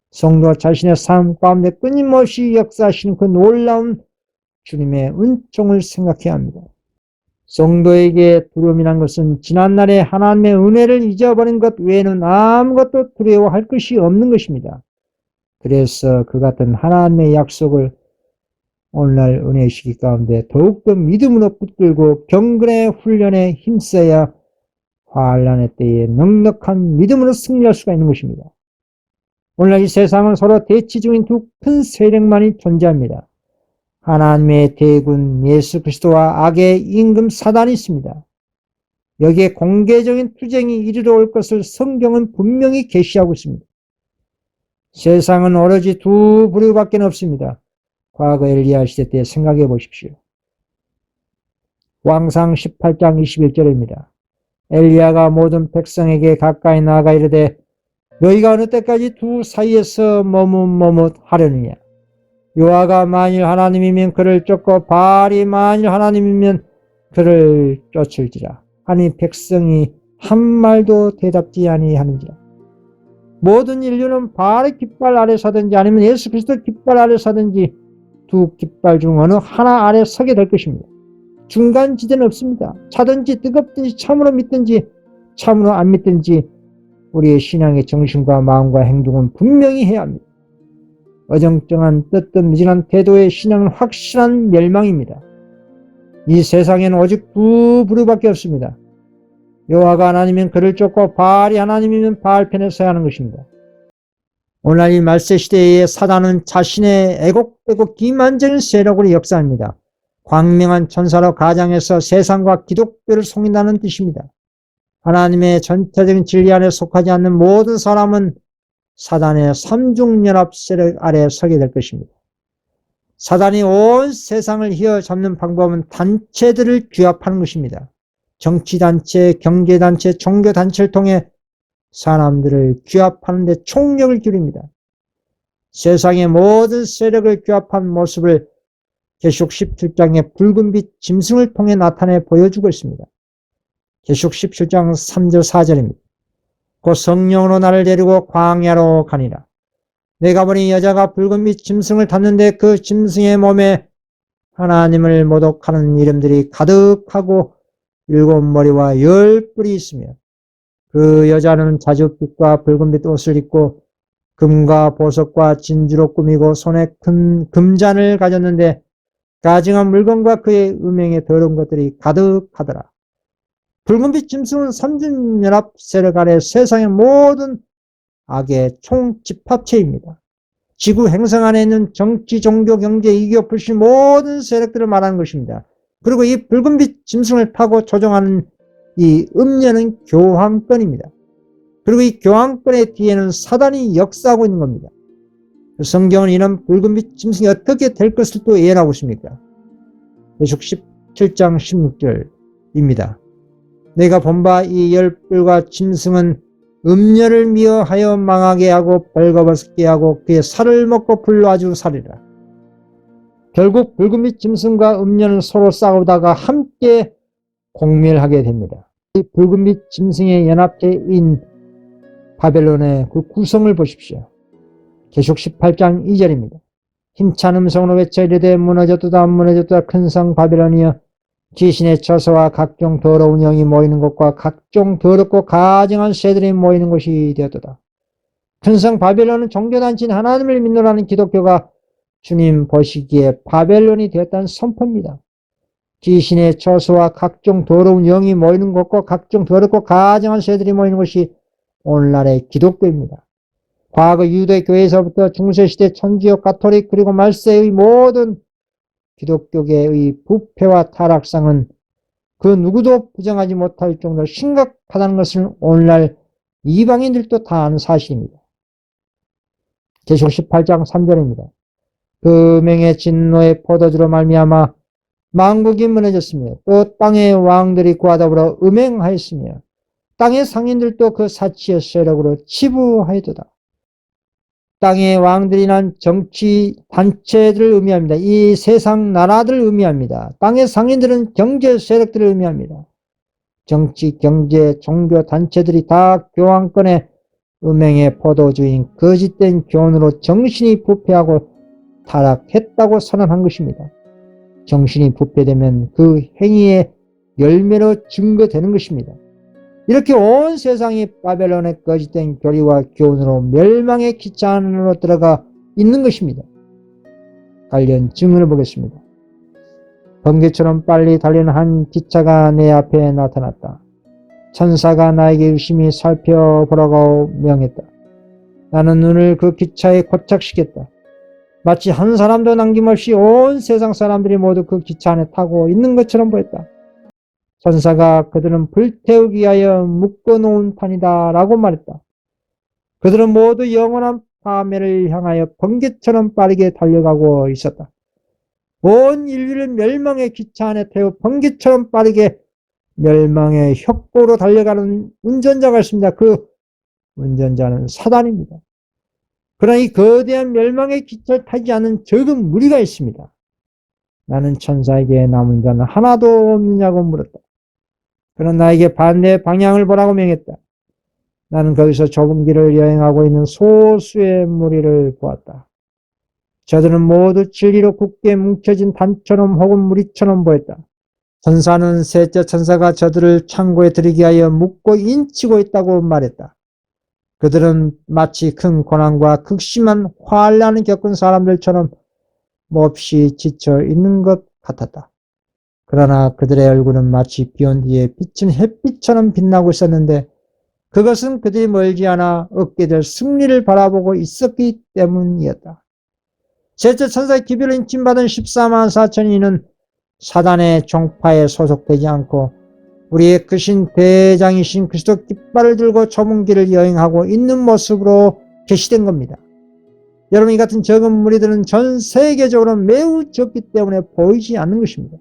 성도 자신의 삶 가운데 끊임없이 역사하시는 그 놀라운 주님의 은총을 생각해야 합니다. 성도에게 두려움이란 것은 지난날의 하나님의 은혜를 잊어버린 것 외에는 아무것도 두려워할 것이 없는 것입니다. 그래서 그 같은 하나님의 약속을 오늘날 은혜의 시기 가운데 더욱더 믿음으로 붙들고 경건의 훈련에 힘써야 환란의 때에 넉넉한 믿음으로 승리할 수가 있는 것입니다. 오늘날 이 세상은 서로 대치 중인 두 큰 세력만이 존재합니다. 하나님의 대군 예수 그리스도와 악의 임금 사단이 있습니다. 여기에 공개적인 투쟁이 이르러 올 것을 성경은 분명히 계시하고 있습니다. 세상은 오로지 두 부류밖에 없습니다. 과거 엘리야 시대 때 생각해 보십시오. 왕상 18장 21절입니다. 엘리야가 모든 백성에게 가까이 나아가 이르되 너희가 어느 때까지 두 사이에서 머뭇머뭇하려느냐. 여호와가 만일 하나님이면 그를 쫓고 바알이 만일 하나님이면 그를 쫓을지라. 하니 백성이 한 말도 대답지 아니하는지라. 모든 인류는 바알의 깃발 아래 서든지 아니면 예수 그리스도 깃발 아래 서든지 두 깃발 중 어느 하나 아래 서게 될 것입니다. 중간 지대는 없습니다. 차든지 뜨겁든지 참으로 믿든지 참으로 안 믿든지 우리의 신앙의 정신과 마음과 행동은 분명히 해야 합니다. 어정쩡한 뜨뜻미진한 태도의 신앙은 확실한 멸망입니다. 이 세상에는 오직 두 부류밖에 없습니다. 여호와가 하나님이면 그를 쫓고 바알이 하나님이면 바알 편에 서야 하는 것입니다. 오늘날 이 말세시대에 사단은 자신의 애곡되고 기만적인 세력으로 역사합니다. 광명한 천사로 가장해서 세상과 기독교를 속인다는 뜻입니다. 하나님의 전체적인 진리 안에 속하지 않는 모든 사람은 사단의 삼중연합 세력 아래 서게 될 것입니다. 사단이 온 세상을 휘어잡는 방법은 단체들을 규합하는 것입니다. 정치단체, 경제단체, 종교단체를 통해 사람들을 규합하는 데 총력을 기울입니다. 세상의 모든 세력을 규합한 모습을 계시록 17장의 붉은 빛 짐승을 통해 나타내 보여주고 있습니다. 계시록 17장 3절 4절입니다. 곧 성령으로 나를 데리고 광야로 가니라. 내가 보니 여자가 붉은 빛 짐승을 탔는데 그 짐승의 몸에 하나님을 모독하는 이름들이 가득하고 7머리와 10뿔이 있으며 그 여자는 자줏빛과 붉은빛 옷을 입고 금과 보석과 진주로 꾸미고 손에 큰 금잔을 가졌는데 가증한 물건과 그의 음행에 더러운 것들이 가득하더라. 붉은빛 짐승은 삼중연합 세력 아래 세상의 모든 악의 총집합체입니다. 지구 행성 안에 있는 정치, 종교, 경제, 이교, 불신 모든 세력들을 말하는 것입니다. 그리고 이 붉은빛 짐승을 타고 조종하는 이 음녀는 교황권입니다. 그리고 이 교황권의 뒤에는 사단이 역사하고 있는 겁니다. 성경은 이런 붉은빛 짐승이 어떻게 될 것을 또 예언하고 있습니까? 계시록 17장 16절입니다. 내가 본 바 이 10뿔과 짐승은 음녀를 미워하여 망하게 하고 벌거벗게 하고 그의 살을 먹고 불로 아주 살리라. 결국 붉은빛 짐승과 음녀는 서로 싸우다가 함께 공멸하게 됩니다. 이 붉은빛 짐승의 연합체인 바벨론의 그 구성을 보십시오. 계시록 18장 2절입니다. 힘찬 음성으로 외쳐 이르되 무너졌도다 무너졌도다 큰 성 바벨론이여 귀신의 처소와 각종 더러운 영이 모이는 곳과 각종 더럽고 가증한 새들이 모이는 곳이 되었도다. 큰 성 바벨론은 종교단체인 하나님을 믿노라는 기독교가 주님 보시기에 바벨론이 되었다는 선포입니다. 귀신의 처소와 각종 더러운 영이 모이는 곳과 각종 더럽고 가증한 새들이 모이는 곳이 오늘날의 기독교입니다. 과거 유대 교회에서부터 중세시대 천주교 가톨릭 그리고 말세의 모든 기독교계의 부패와 타락상은 그 누구도 부정하지 못할 정도로 심각하다는 것을 오늘날 이방인들도 다 아는 사실입니다. 계시록 18장 3절입니다. 그 명의 진노의 포도주로 말미암아 만국이 무너졌으며 또 땅의 왕들이 그와 더불어 음행하였으며 땅의 상인들도 그 사치의 세력으로 치부하였도다. 땅의 왕들이란 정치 단체들을 의미합니다. 이 세상 나라들을 의미합니다. 땅의 상인들은 경제 세력들을 의미합니다. 정치, 경제, 종교 단체들이 다 교황권의 음행의 포도주인 거짓된 교훈으로 정신이 부패하고 타락했다고 선언한 것입니다. 정신이 부패되면 그 행위의 열매로 증거되는 것입니다. 이렇게 온 세상이 바벨론의 거짓된 교리와 교훈으로 멸망의 기차 안으로 들어가 있는 것입니다. 관련 증언을 보겠습니다. 번개처럼 빨리 달리는 한 기차가 내 앞에 나타났다. 천사가 나에게 유심히 살펴보라고 명했다. 나는 눈을 그 기차에 고착시켰다. 마치 한 사람도 남김없이 온 세상 사람들이 모두 그 기차 안에 타고 있는 것처럼 보였다. 천사가 그들은 불태우기 위하여 묶어놓은 판이다 라고 말했다. 그들은 모두 영원한 파멸을 향하여 번개처럼 빠르게 달려가고 있었다. 온 인류를 멸망의 기차 안에 태워 번개처럼 빠르게 멸망의 혁보로 달려가는 운전자가 있습니다. 그 운전자는 사단입니다. 그러나 이 거대한 멸망의 기차를 타지 않은 적은 무리가 있습니다. 나는 천사에게 남은 자는 하나도 없느냐고 물었다. 그는 나에게 반대 방향을 보라고 명했다. 나는 거기서 좁은 길을 여행하고 있는 소수의 무리를 보았다. 저들은 모두 진리로 굳게 뭉쳐진 단처럼 혹은 무리처럼 보였다. 천사는 셋째 천사가 저들을 창고에 들이기 위하여 묶고 인치고 있다고 말했다. 그들은 마치 큰 고난과 극심한 환난을 겪은 사람들처럼 몹시 지쳐 있는 것 같았다. 그러나 그들의 얼굴은 마치 비온 뒤에 비친 햇빛처럼 빛나고 있었는데 그것은 그들이 멀지 않아 얻게 될 승리를 바라보고 있었기 때문이었다. 셋째 천사의 기별을 인침받은 14만 4천인은 사단의 종파에 소속되지 않고 우리의 크신 대장이신 그리스도 깃발을 들고 좁은 길을 여행하고 있는 모습으로 계시된 겁니다. 여러분, 이 같은 적은 무리들은 전 세계적으로 매우 적기 때문에 보이지 않는 것입니다.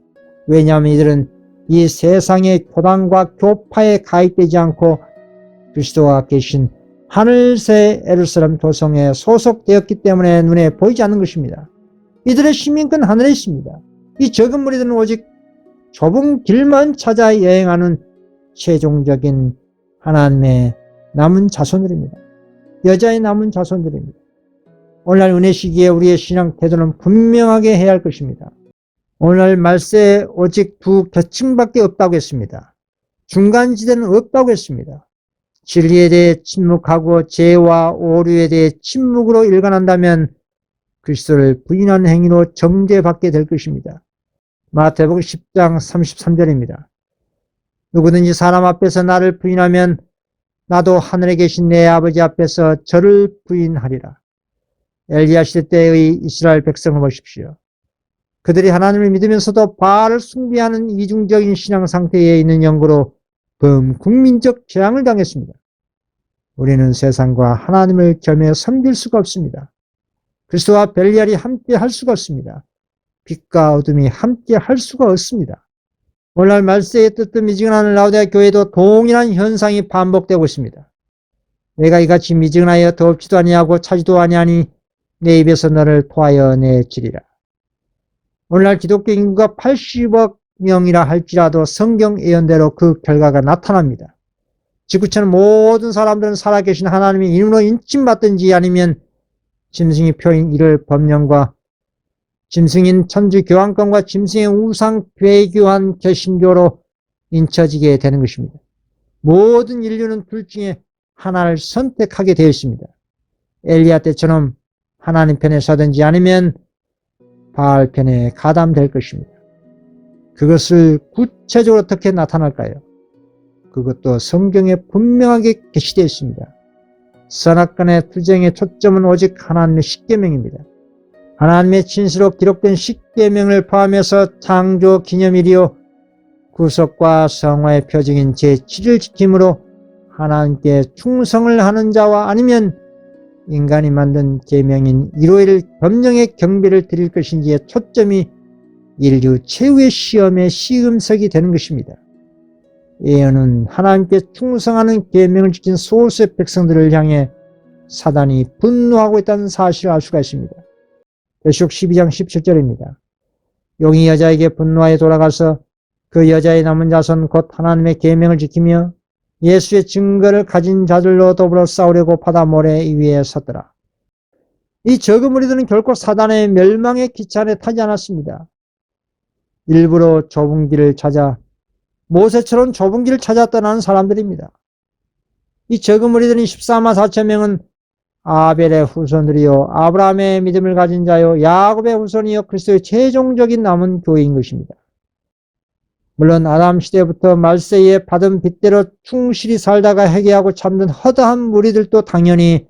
왜냐하면 이들은 이 세상의 교단과 교파에 가입되지 않고 그리스도가 계신 하늘새 예루살렘 도성에 소속되었기 때문에 눈에 보이지 않는 것입니다. 이들의 시민권 하늘에 있습니다. 이 적은 무리들은 오직 좁은 길만 찾아 여행하는 최종적인 하나님의 남은 자손들입니다. 여자의 남은 자손들입니다. 오늘날 은혜 시기에 우리의 신앙 태도는 분명하게 해야 할 것입니다. 오늘날 말세에 오직 두 계층밖에 없다고 했습니다. 중간지대는 없다고 했습니다. 진리에 대해 침묵하고 죄와 오류에 대해 침묵으로 일관한다면 그리스도를 부인하는 행위로 정죄받게 될 것입니다. 마태복음 10장 33절입니다. 누구든지 사람 앞에서 나를 부인하면 나도 하늘에 계신 내 아버지 앞에서 저를 부인하리라. 엘리야 시대 때의 이스라엘 백성을 보십시오. 그들이 하나님을 믿으면서도 바알을 숭배하는 이중적인 신앙 상태에 있는 영구로 범국민적 재앙을 당했습니다. 우리는 세상과 하나님을 겸해 섬길 수가 없습니다. 그리스도와 벨리알이 함께 할 수가 없습니다. 빛과 어둠이 함께 할 수가 없습니다. 오늘날 말세에 뜨뜻미지근한 라오디아 교회도 동일한 현상이 반복되고 있습니다. 내가 이같이 미지근하여 덥지도 아니하고 차지도 아니하니 내 입에서 너를 토하여 내지리라. 오늘날 기독교 인구가 80억 명이라 할지라도 성경 예언대로 그 결과가 나타납니다. 지구촌의 모든 사람들은 살아계신 하나님의 이름으로 인침받든지 아니면 짐승이 표인 이를 법령과 짐승인 천주 교황권과 짐승의 우상 괴교한 개신교로 인쳐지게 되는 것입니다. 모든 인류는 둘 중에 하나를 선택하게 되어 있습니다. 엘리야 때처럼 하나님 편에 서든지 아니면 바알 편에 가담될 것입니다. 그것을 구체적으로 어떻게 나타날까요? 그것도 성경에 분명하게 게시되어 있습니다. 선악간의 투쟁의 초점은 오직 하나님의 십계명입니다. 하나님의 진실로 기록된 십계명을 포함해서 창조 기념일이요 구속과 성화의 표징인 제7일 지킴으로 하나님께 충성을 하는 자와 아니면 인간이 만든 계명인 일요일 법령의 경배를 드릴 것인지의 초점이 인류 최후의 시험의 시금석이 되는 것입니다. 예언은 하나님께 충성하는 계명을 지킨 소수의 백성들을 향해 사단이 분노하고 있다는 사실을 알 수가 있습니다. 계시록 12장 17절입니다. 용이 여자에게 분노하여 돌아가서 그 여자의 남은 자손 곧 하나님의 계명을 지키며 예수의 증거를 가진 자들로 더불어 싸우려고 바다 모래 위에 섰더라. 이 적은 무리들은 결코 사단의 멸망의 기차에 타지 않았습니다. 일부러 좁은 길을 찾아 모세처럼 좁은 길을 찾아 떠나는 사람들입니다. 이 적은 무리들은 14만 4천 명은 아벨의 후손들이요 아브라함의 믿음을 가진 자요 야곱의 후손이요 그리스도의 최종적인 남은 교회인 것입니다. 물론 아담 시대부터 말세에 받은 빚대로 충실히 살다가 회개하고 참된 허다한 무리들도 당연히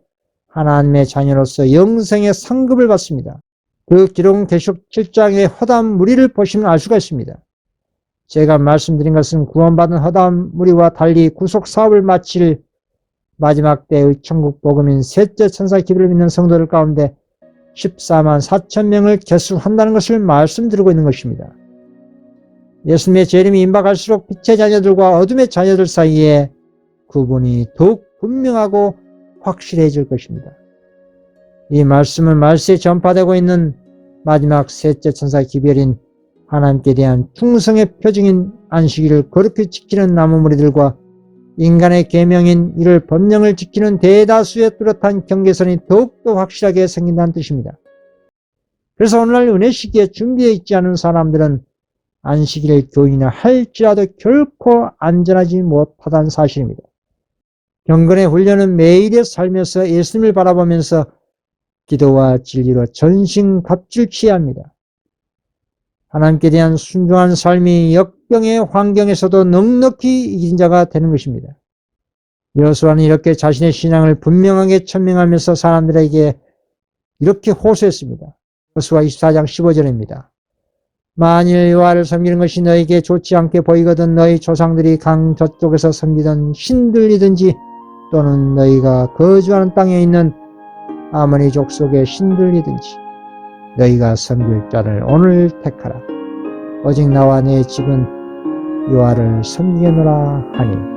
하나님의 자녀로서 영생의 상급을 받습니다. 그 기록은 계시록 7장의 허다한 무리를 보시면 알 수가 있습니다. 제가 말씀드린 것은 구원받은 허다한 무리와 달리 구속사업을 마칠 마지막 때의 천국 복음인 셋째 천사 기별을 믿는 성도들 가운데 14만 4천 명을 개수한다는 것을 말씀드리고 있는 것입니다. 예수님의 재림이 임박할수록 빛의 자녀들과 어둠의 자녀들 사이에 구분이 더욱 분명하고 확실해질 것입니다. 이 말씀은 말세에 전파되고 있는 마지막 셋째 천사 기별인 하나님께 대한 충성의 표징인 안식일을 거룩히 지키는 남은 무리들과 인간의 계명인 이를 법령을 지키는 대다수의 뚜렷한 경계선이 더욱더 확실하게 생긴다는 뜻입니다. 그래서 오늘날 은혜 시기에 준비되어 있지 않은 사람들은 안식일 교인이나 할지라도 결코 안전하지 못하다는 사실입니다. 경건의 훈련은 매일의 삶에서 예수님을 바라보면서 기도와 진리로 전신갑주해야 합니다. 하나님께 대한 순종한 삶이 역병의 환경에서도 넉넉히 이긴 자가 되는 것입니다. 여호수아는 이렇게 자신의 신앙을 분명하게 천명하면서 사람들에게 이렇게 호소했습니다. 여호수아 24장 15절입니다. 만일 여호와를 섬기는 것이 너에게 좋지 않게 보이거든 너희 조상들이 강 저쪽에서 섬기던 신들이든지 또는 너희가 거주하는 땅에 있는 아모니 족속의 신들이든지 너희가 섬길 자를 오늘 택하라. 오직 나와 내 집은 여호와를 섬기노라 하니.